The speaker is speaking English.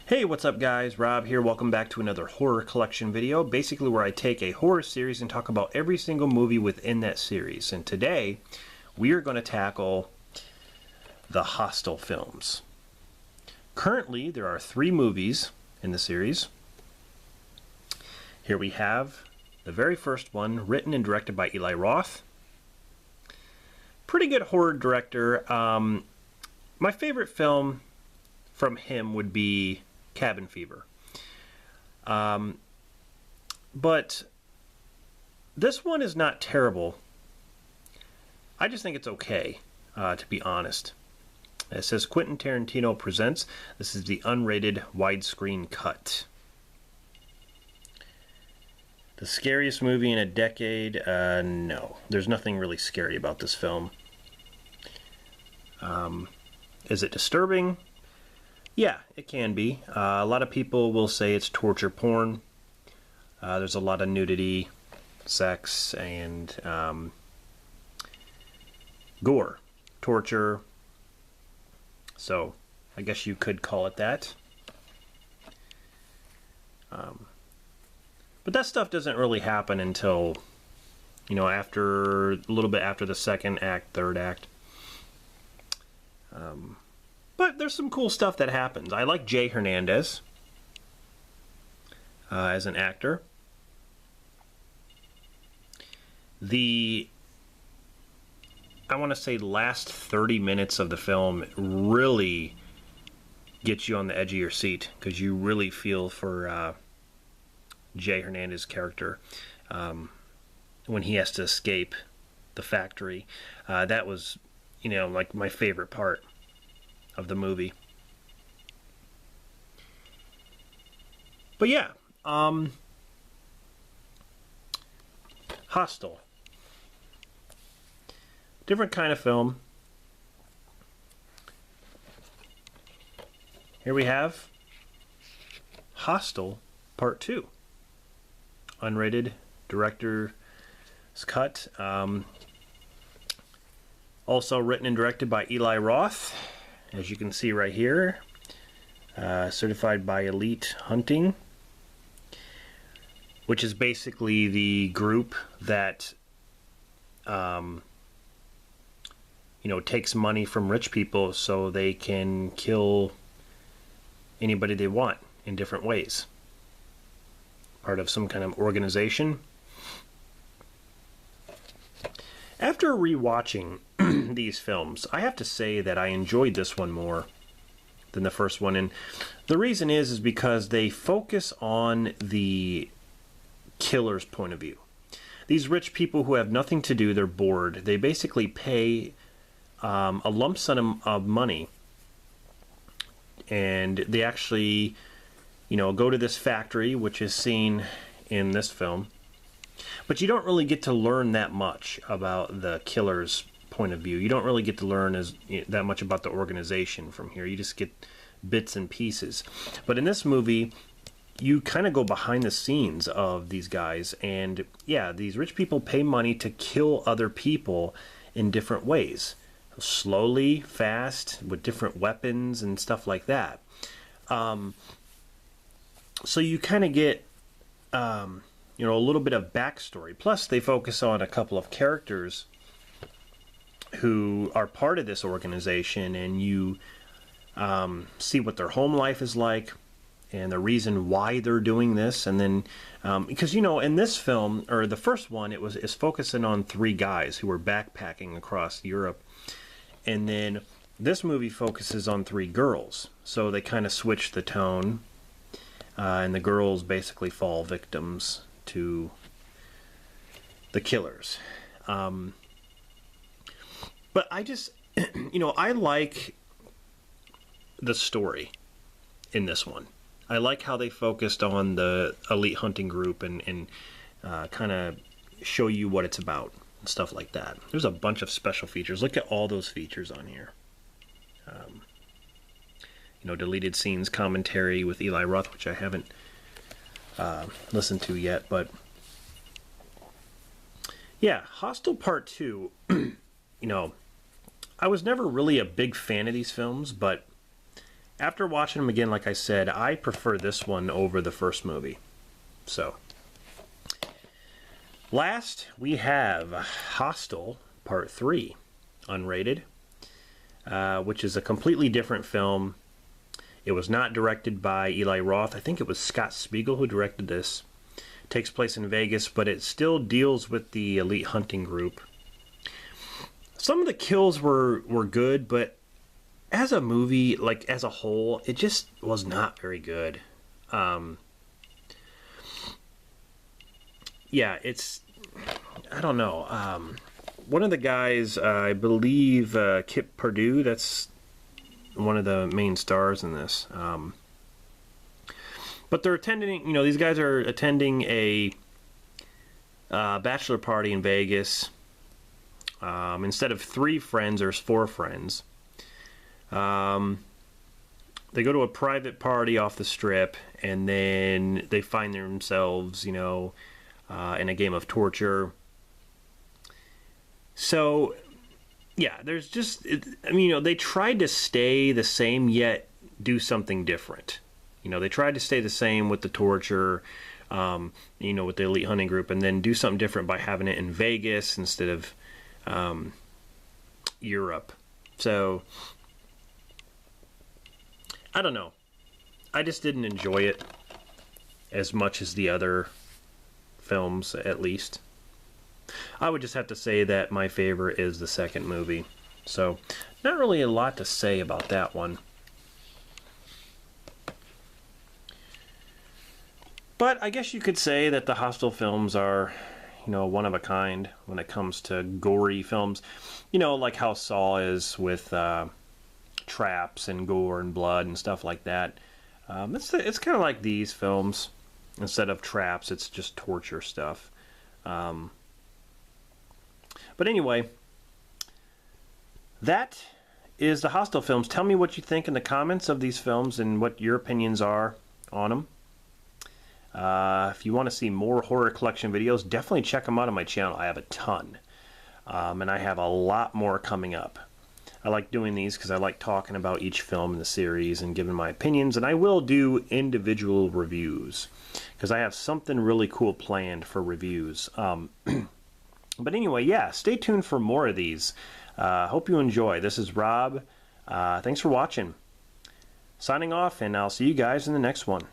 Hey, what's up guys? Rob here. Welcome back to another horror collection video, basically where I take a horror series and talk about every single movie within that series. And today, we are going to tackle the Hostel films. Currently, there are 3 movies in the series. Here we have the very first one, written and directed by Eli Roth. Pretty good horror director. My favorite film from him would be Cabin Fever. But this one is not terrible. I just think it's okay, to be honest. It says Quentin Tarantino presents. This is the unrated widescreen cut. The scariest movie in a decade? No. There's nothing really scary about this film. Is it disturbing? Yeah, it can be. A lot of people will say it's torture porn. There's a lot of nudity, sex, and gore, torture. So, I guess you could call it that. But that stuff doesn't really happen until, after a little bit after the second act, third act. But there's some cool stuff that happens. I like Jay Hernandez as an actor. I want to say last 30 minutes of the film really gets you on the edge of your seat because you really feel for Jay Hernandez's character when he has to escape the factory. That was, like my favorite part of the movie. But yeah, Hostel. Different kind of film. Here we have Hostel Part 2. Unrated, director's cut. Also written and directed by Eli Roth. As you can see right here, certified by Elite Hunting, which is basically the group that, takes money from rich people so they can kill anybody they want in different ways. Part of some kind of organization. After rewatching these films, I have to say that I enjoyed this one more than the first one, and the reason is because they focus on the killer's point of view. These rich people who have nothing to do, they're bored, they basically pay a lump sum of money, and they actually, go to this factory, which is seen in this film. But you don't really get to learn that much about the killer's point of view. You don't really get to learn that much about the organization from here. You just get bits and pieces. But in this movie, you kind of go behind the scenes of these guys. And yeah, these rich people pay money to kill other people in different ways. Slowly, fast, with different weapons and stuff like that. So you kind of get a little bit of backstory. Plus, they focus on a couple of characters who are part of this organization, and you see what their home life is like and the reason why they're doing this. And then, because, in this film, or the first one, it's focusing on 3 guys who were backpacking across Europe. And then this movie focuses on 3 girls. So they kind of switch the tone, and the girls basically fall victims to the killers. But I just, I like the story in this one. I like how they focused on the Elite Hunting group and kind of show you what it's about and stuff like that. There's a bunch of special features. Look at all those features on here. Deleted scenes, commentary with Eli Roth, which I haven't listened to yet, but yeah, Hostel Part 2, I was never really a big fan of these films, but after watching them again, like I said, I prefer this one over the first movie. So, last we have Hostel Part 3, unrated, which is a completely different film. It was not directed by Eli Roth. I think it was Scott Spiegel who directed this. It takes place in Vegas, but it still deals with the elite hunting group. Some of the kills were good, but as a movie, like as a whole, it just was not very good. Yeah, it's, I don't know. One of the guys, I believe Kip Perdue, that's one of the main stars in this. But they're attending, you know, these guys are attending a bachelor party in Vegas. Instead of 3 friends, there's 4 friends. They go to a private party off the strip, and then they find themselves, you know, in a game of torture. So, yeah, there's just, I mean, you know, they tried to stay the same, yet do something different. You know, they tried to stay the same with the torture, you know, with the elite hunting group, and then do something different by having it in Vegas instead of Europe. So, I don't know. I just didn't enjoy it as much as the other films, at least. I would just have to say that my favorite is the second movie. So, not really a lot to say about that one. But I guess you could say that the Hostel films are, you know, one of a kind when it comes to gory films. You know, like how Saw is with traps and gore and blood and stuff like that. It's kind of like these films. Instead of traps, it's just torture stuff. But anyway, that is the Hostel films. Tell me what you think in the comments of these films and what your opinions are on them. If you want to see more horror collection videos, definitely check them out on my channel. I have a ton. And I have a lot more coming up. I like doing these because I like talking about each film in the series and giving my opinions. And I will do individual reviews because I have something really cool planned for reviews. But anyway, yeah, stay tuned for more of these. Hope you enjoy. This is Rob. Thanks for watching. Signing off, and I'll see you guys in the next one.